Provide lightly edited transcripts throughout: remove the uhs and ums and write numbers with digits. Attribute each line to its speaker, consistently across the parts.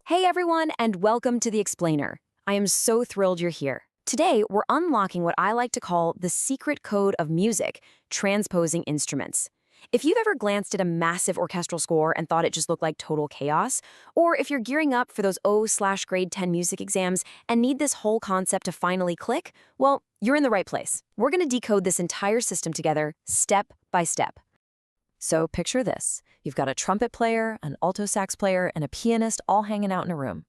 Speaker 1: Hey everyone, and welcome to The Explainer. I am so thrilled you're here. Today, we're unlocking what I like to call the secret code of music, transposing instruments. If you've ever glanced at a massive orchestral score and thought it just looked like total chaos, or if you're gearing up for those O/grade 10 music exams and need this whole concept to finally click, well, you're in the right place. We're going to decode this entire system together, step by step. So picture this. You've got a trumpet player, an alto sax player, and a pianist all hanging out in a room.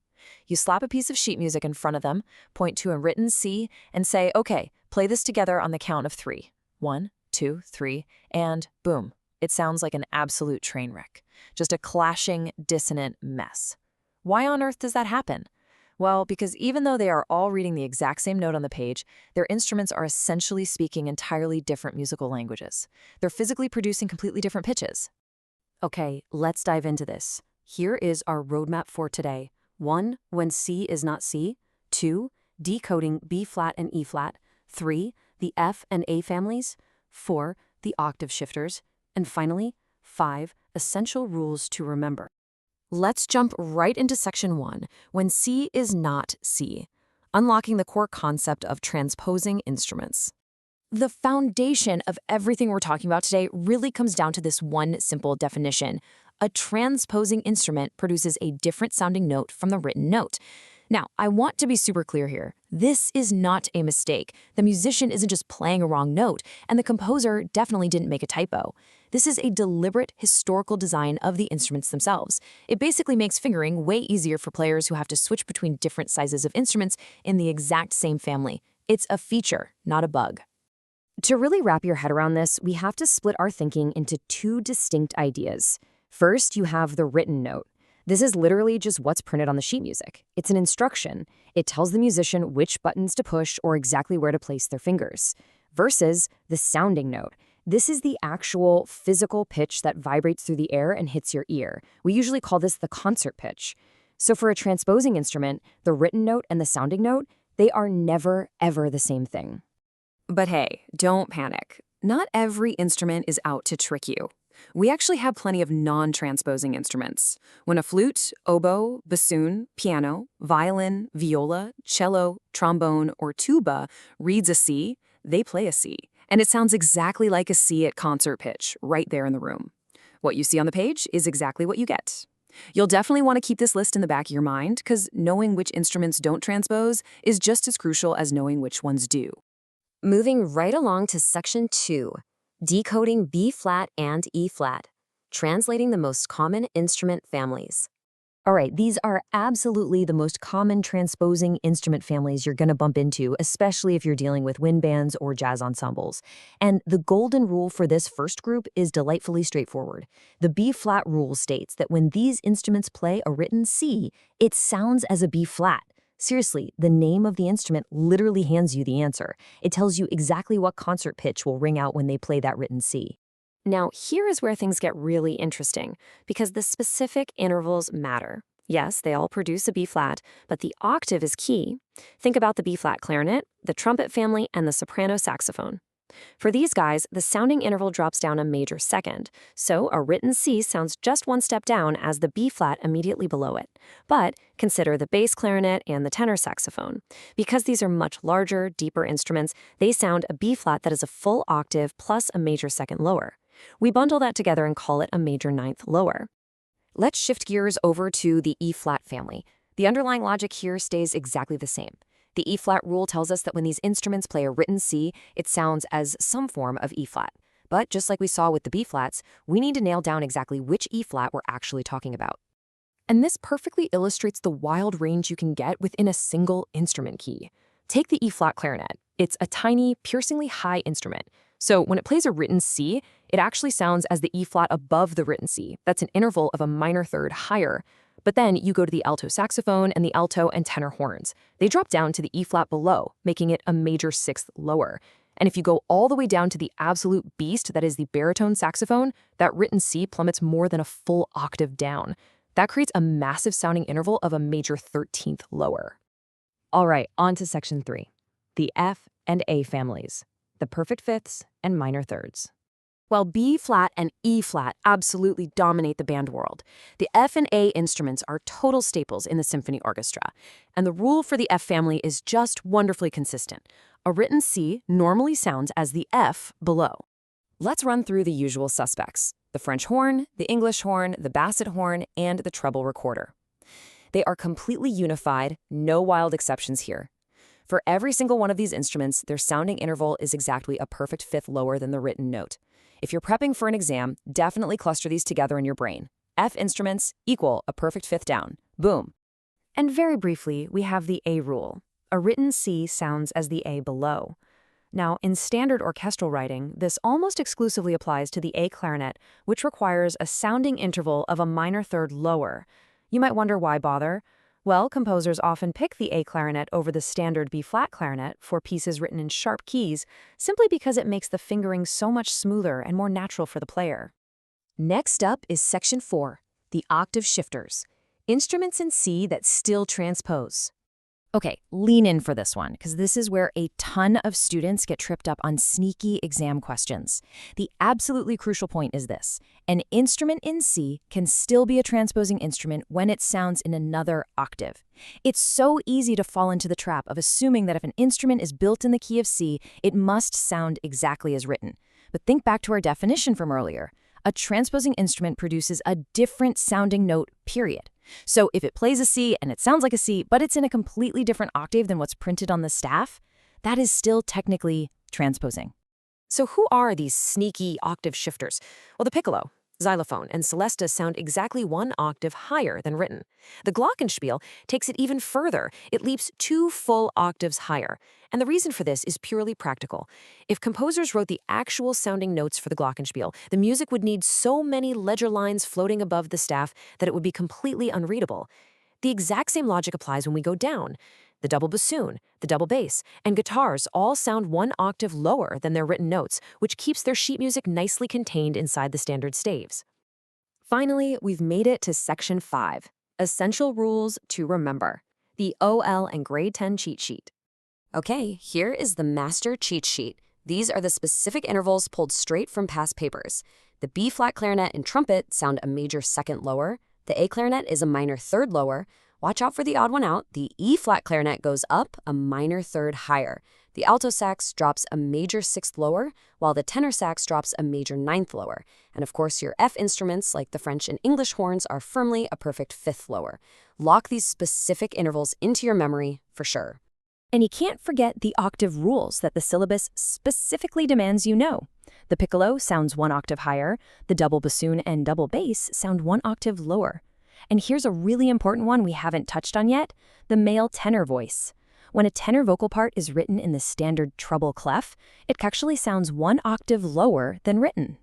Speaker 1: You slap a piece of sheet music in front of them, point to a written C, and say, okay, play this together on the count of 3. 1, 2, 3, and boom. It sounds like an absolute train wreck. Just a clashing, dissonant mess. Why on earth does that happen? Well, because even though they are all reading the exact same note on the page, their instruments are essentially speaking entirely different musical languages. They're physically producing completely different pitches. Okay, let's dive into this. Here is our roadmap for today. 1. When C is not C. 2. Decoding B-flat and E-flat. 3. The F and A families. 4. The octave shifters. And finally, 5. Essential rules to remember. Let's jump right into section 1, when C is not C, unlocking the core concept of transposing instruments. The foundation of everything we're talking about today really comes down to this one simple definition. A transposing instrument produces a different sounding note from the written note. Now, I want to be super clear here. This is not a mistake. The musician isn't just playing a wrong note, and the composer definitely didn't make a typo. This is a deliberate historical design of the instruments themselves. It basically makes fingering way easier for players who have to switch between different sizes of instruments in the exact same family. It's a feature, not a bug. To really wrap your head around this, we have to split our thinking into two distinct ideas. First, you have the written note. This is literally just what's printed on the sheet music. It's an instruction. It tells the musician which buttons to push or exactly where to place their fingers. Versus the sounding note. This is the actual physical pitch that vibrates through the air and hits your ear. We usually call this the concert pitch. So for a transposing instrument, the written note and the sounding note, they are never, ever the same thing. But hey, don't panic. Not every instrument is out to trick you. We actually have plenty of non-transposing instruments. When a flute, oboe, bassoon, piano, violin, viola, cello, trombone, or tuba reads a C, they play a C. And it sounds exactly like a C at concert pitch, right there in the room. What you see on the page is exactly what you get. You'll definitely want to keep this list in the back of your mind, because knowing which instruments don't transpose is just as crucial as knowing which ones do. Moving right along to section 2. Decoding B-flat and E-flat, translating the most common instrument families. All right, these are absolutely the most common transposing instrument families you're going to bump into, especially if you're dealing with wind bands or jazz ensembles. And the golden rule for this first group is delightfully straightforward. The B-flat rule states that when these instruments play a written C, it sounds as a B-flat. Seriously, the name of the instrument literally hands you the answer. It tells you exactly what concert pitch will ring out when they play that written C. Now, here is where things get really interesting, because the specific intervals matter. Yes, they all produce a B-flat, but the octave is key. Think about the B-flat clarinet, the trumpet family, and the soprano saxophone. For these guys, the sounding interval drops down a major second, so a written C sounds just one step down as the B-flat immediately below it. But consider the bass clarinet and the tenor saxophone. Because these are much larger, deeper instruments, they sound a B-flat that is a full octave plus a major second lower. We bundle that together and call it a major ninth lower. Let's shift gears over to the E-flat family. The underlying logic here stays exactly the same. The E-flat rule tells us that when these instruments play a written C, it sounds as some form of E-flat. But just like we saw with the B-flats, we need to nail down exactly which E-flat we're actually talking about. And this perfectly illustrates the wild range you can get within a single instrument key. Take the E-flat clarinet. It's a tiny, piercingly high instrument. So when it plays a written C, it actually sounds as the E-flat above the written C. That's an interval of a minor third higher. But then you go to the alto saxophone and the alto and tenor horns. They drop down to the E-flat below, making it a major sixth lower. And if you go all the way down to the absolute beast that is the baritone saxophone, that written C plummets more than a full octave down. That creates a massive sounding interval of a major 13th lower. All right, on to section 3. The F and A families, the perfect fifths and minor thirds. While B flat and E flat absolutely dominate the band world, the F and A instruments are total staples in the symphony orchestra, and the rule for the F family is just wonderfully consistent. A written C normally sounds as the F below. Let's run through the usual suspects: the French horn, the English horn, the basset horn, and the treble recorder. They are completely unified, no wild exceptions here. For every single one of these instruments, their sounding interval is exactly a perfect fifth lower than the written note. If you're prepping for an exam, definitely cluster these together in your brain. F instruments equal a perfect fifth down. Boom. And very briefly, we have the A rule. A written C sounds as the A below. Now, in standard orchestral writing, this almost exclusively applies to the A clarinet, which requires a sounding interval of a minor third lower. You might wonder why bother? Well, composers often pick the A clarinet over the standard B-flat clarinet for pieces written in sharp keys, simply because it makes the fingering so much smoother and more natural for the player. Next up is Section 4, the octave shifters, instruments in C that still transpose. Okay, lean in for this one, because this is where a ton of students get tripped up on sneaky exam questions. The absolutely crucial point is this: an instrument in C can still be a transposing instrument when it sounds in another octave. It's so easy to fall into the trap of assuming that if an instrument is built in the key of C, it must sound exactly as written. But think back to our definition from earlier. A transposing instrument produces a different sounding note, period. So if it plays a C and it sounds like a C, but it's in a completely different octave than what's printed on the staff, that is still technically transposing. So who are these sneaky octave shifters? Well, the Piccolo, Xylophone, and Celesta sound exactly one octave higher than written. The Glockenspiel takes it even further. It leaps 2 full octaves higher. And the reason for this is purely practical. If composers wrote the actual sounding notes for the Glockenspiel, the music would need so many ledger lines floating above the staff that it would be completely unreadable. The exact same logic applies when we go down. The double bassoon, the double bass, and guitars all sound 1 octave lower than their written notes, which keeps their sheet music nicely contained inside the standard staves. Finally, we've made it to Section 5, Essential Rules to Remember, the OL and Grade 10 cheat sheet. Okay, here is the master cheat sheet. These are the specific intervals pulled straight from past papers. The B-flat clarinet and trumpet sound a major second lower. The A clarinet is a minor third lower. Watch out for the odd one out. The E-flat clarinet goes up a minor third higher. The alto sax drops a major sixth lower, while the tenor sax drops a major ninth lower. And of course, your F instruments, like the French and English horns, are firmly a perfect fifth lower. Lock these specific intervals into your memory for sure. And you can't forget the octave rules that the syllabus specifically demands you know. The Piccolo sounds 1 octave higher. The double bassoon and double bass sound 1 octave lower. And here's a really important one we haven't touched on yet: the male tenor voice. When a tenor vocal part is written in the standard treble clef, it actually sounds 1 octave lower than written.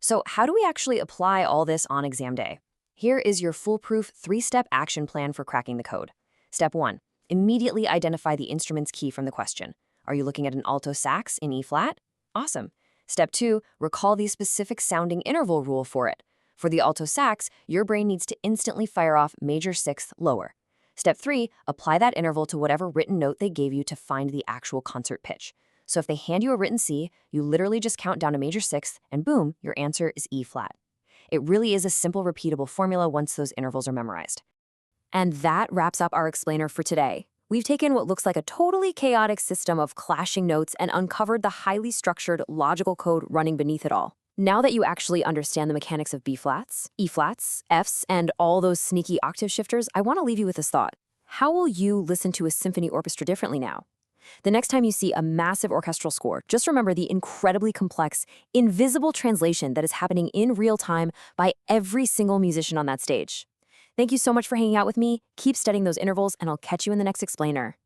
Speaker 1: So how do we actually apply all this on exam day? Here is your foolproof 3-step action plan for cracking the code. Step 1. Immediately identify the instrument's key from the question. Are you looking at an alto sax in E-flat? Awesome. Step 2. Recall the specific sounding interval rule for it. For the alto sax, your brain needs to instantly fire off major sixth lower. Step 3, apply that interval to whatever written note they gave you to find the actual concert pitch. So if they hand you a written C, you literally just count down a major sixth, and boom, your answer is E-flat. It really is a simple, repeatable formula once those intervals are memorized. And that wraps up our explainer for today. We've taken what looks like a totally chaotic system of clashing notes and uncovered the highly structured, logical code running beneath it all. Now that you actually understand the mechanics of B-flats, E-flats, Fs, and all those sneaky octave shifters, I want to leave you with this thought. How will you listen to a symphony orchestra differently now? The next time you see a massive orchestral score, just remember the incredibly complex, invisible translation that is happening in real time by every single musician on that stage. Thank you so much for hanging out with me. Keep studying those intervals, and I'll catch you in the next explainer.